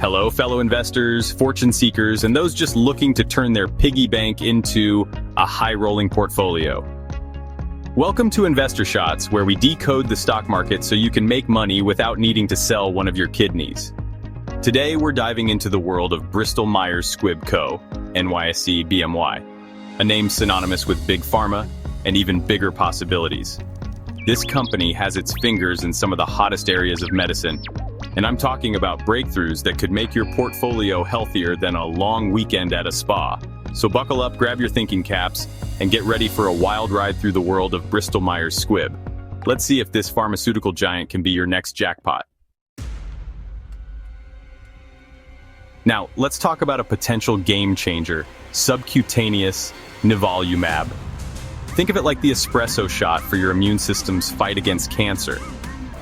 Hello, fellow investors, fortune seekers, and those just looking to turn their piggy bank into a high-rolling portfolio. Welcome to Investor Shots, where we decode the stock market so you can make money without needing to sell one of your kidneys. Today, we're diving into the world of Bristol-Myers Squibb Co, NYSE BMY, a name synonymous with big pharma and even bigger possibilities. This company has its fingers in some of the hottest areas of medicine, and I'm talking about breakthroughs that could make your portfolio healthier than a long weekend at a spa. So buckle up, grab your thinking caps, and get ready for a wild ride through the world of Bristol-Myers Squibb. Let's see if this pharmaceutical giant can be your next jackpot. Now, let's talk about a potential game changer, subcutaneous nivolumab. Think of it like the espresso shot for your immune system's fight against cancer.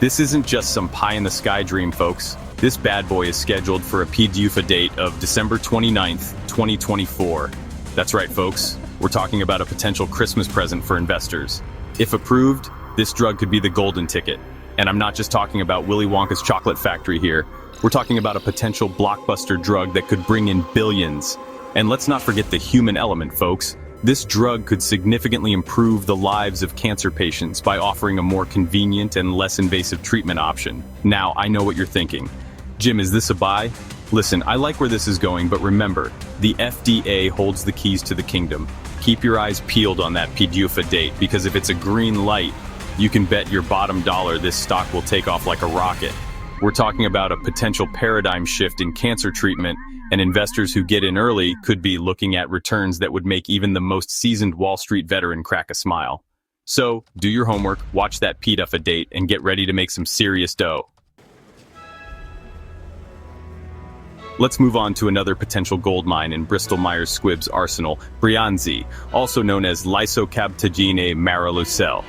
This isn't just some pie-in-the-sky dream, folks. This bad boy is scheduled for a PDUFA date of December 29th, 2024. That's right, folks. We're talking about a potential Christmas present for investors. If approved, this drug could be the golden ticket. And I'm not just talking about Willy Wonka's chocolate factory here. We're talking about a potential blockbuster drug that could bring in billions. And let's not forget the human element, folks. This drug could significantly improve the lives of cancer patients by offering a more convenient and less invasive treatment option. Now, I know what you're thinking. Jim, is this a buy? Listen, I like where this is going, but remember, the FDA holds the keys to the kingdom. Keep your eyes peeled on that PDUFA date, because if it's a green light, you can bet your bottom dollar this stock will take off like a rocket. We're talking about a potential paradigm shift in cancer treatment, and investors who get in early could be looking at returns that would make even the most seasoned Wall Street veteran crack a smile. So, do your homework, watch that PDUFA date, and get ready to make some serious dough. Let's move on to another potential goldmine in Bristol-Myers Squibb's arsenal, Breyanzi, also known as lisocabtagene maraleucel.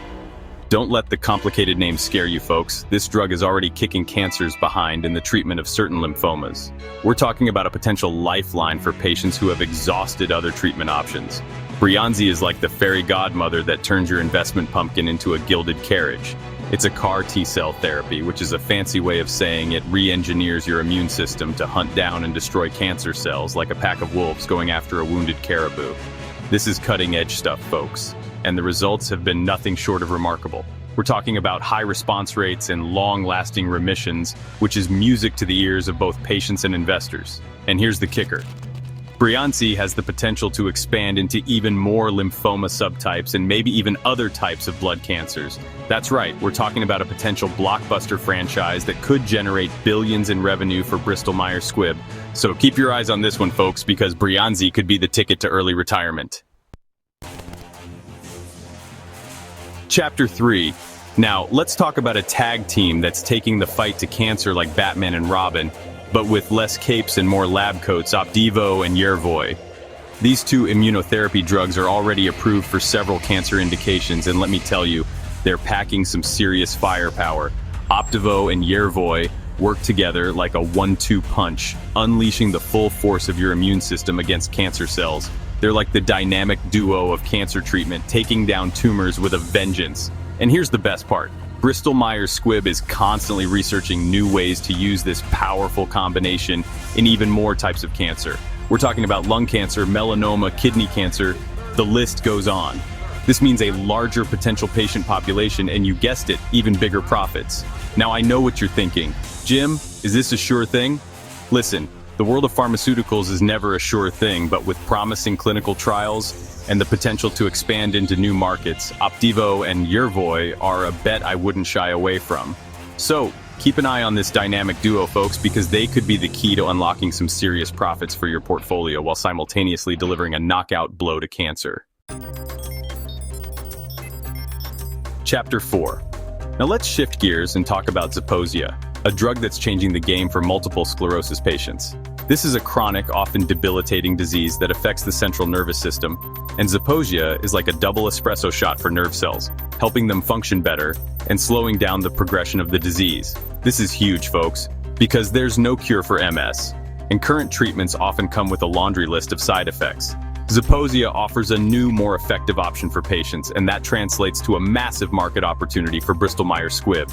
Don't let the complicated name scare you, folks. This drug is already kicking cancers behind in the treatment of certain lymphomas. We're talking about a potential lifeline for patients who have exhausted other treatment options. Breyanzi is like the fairy godmother that turns your investment pumpkin into a gilded carriage. It's a CAR T-cell therapy, which is a fancy way of saying it re-engineers your immune system to hunt down and destroy cancer cells like a pack of wolves going after a wounded caribou. This is cutting-edge stuff, folks, and the results have been nothing short of remarkable. We're talking about high response rates and long-lasting remissions, which is music to the ears of both patients and investors. And here's the kicker. Breyanzi has the potential to expand into even more lymphoma subtypes and maybe even other types of blood cancers. That's right, we're talking about a potential blockbuster franchise that could generate billions in revenue for Bristol-Myers Squibb. So keep your eyes on this one, folks, because Breyanzi could be the ticket to early retirement. Chapter 3. Now, let's talk about a tag team that's taking the fight to cancer like Batman and Robin, but with less capes and more lab coats, Opdivo and Yervoy. These two immunotherapy drugs are already approved for several cancer indications, and let me tell you, they're packing some serious firepower. Opdivo and Yervoy work together like a 1-2 punch, unleashing the full force of your immune system against cancer cells. They're like the dynamic duo of cancer treatment, taking down tumors with a vengeance. And here's the best part. Bristol-Myers Squibb is constantly researching new ways to use this powerful combination in even more types of cancer. We're talking about lung cancer, melanoma, kidney cancer, the list goes on. This means a larger potential patient population and, you guessed it, even bigger profits. Now, I know what you're thinking. Jim, is this a sure thing? Listen, the world of pharmaceuticals is never a sure thing, but with promising clinical trials and the potential to expand into new markets, Opdivo and Yervoy are a bet I wouldn't shy away from. So, keep an eye on this dynamic duo, folks, because they could be the key to unlocking some serious profits for your portfolio while simultaneously delivering a knockout blow to cancer. Chapter 4. Now let's shift gears and talk about Zeposia, a drug that's changing the game for multiple sclerosis patients. This is a chronic, often debilitating disease that affects the central nervous system, and Zeposia is like a double espresso shot for nerve cells, helping them function better and slowing down the progression of the disease. This is huge, folks, because there's no cure for MS, and current treatments often come with a laundry list of side effects. Zeposia offers a new, more effective option for patients, and that translates to a massive market opportunity for Bristol-Myers Squibb.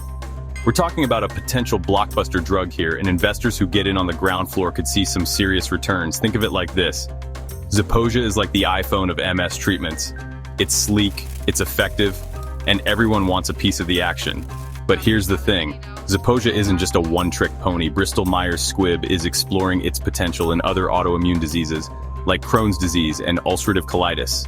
We're talking about a potential blockbuster drug here, and investors who get in on the ground floor could see some serious returns. Think of it like this. Zeposia is like the iPhone of MS treatments. It's sleek, it's effective, and everyone wants a piece of the action. But here's the thing. Zeposia isn't just a one-trick pony. Bristol-Myers Squibb is exploring its potential in other autoimmune diseases, like Crohn's disease and ulcerative colitis.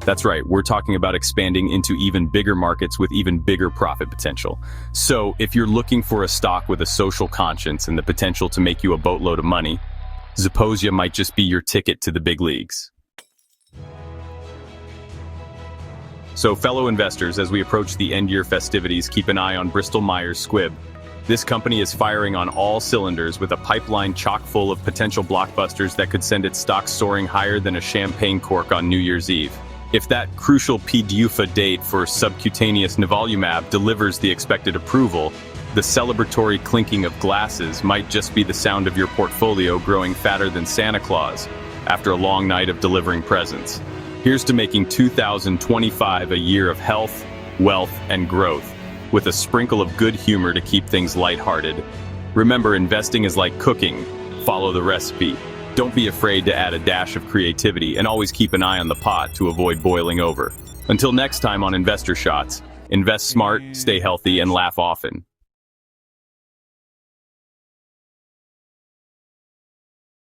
That's right, we're talking about expanding into even bigger markets with even bigger profit potential. So, if you're looking for a stock with a social conscience and the potential to make you a boatload of money, Zeposia might just be your ticket to the big leagues. So, fellow investors, as we approach the end-year festivities, keep an eye on Bristol-Myers Squibb. This company is firing on all cylinders with a pipeline chock full of potential blockbusters that could send its stock soaring higher than a champagne cork on New Year's Eve. If that crucial PDUFA date for subcutaneous nivolumab delivers the expected approval, the celebratory clinking of glasses might just be the sound of your portfolio growing fatter than Santa Claus after a long night of delivering presents. Here's to making 2025 a year of health, wealth, and growth, with a sprinkle of good humor to keep things lighthearted. Remember, investing is like cooking. Follow the recipe. Don't be afraid to add a dash of creativity, and always keep an eye on the pot to avoid boiling over. Until next time on Investor Shots, invest smart, stay healthy, and laugh often.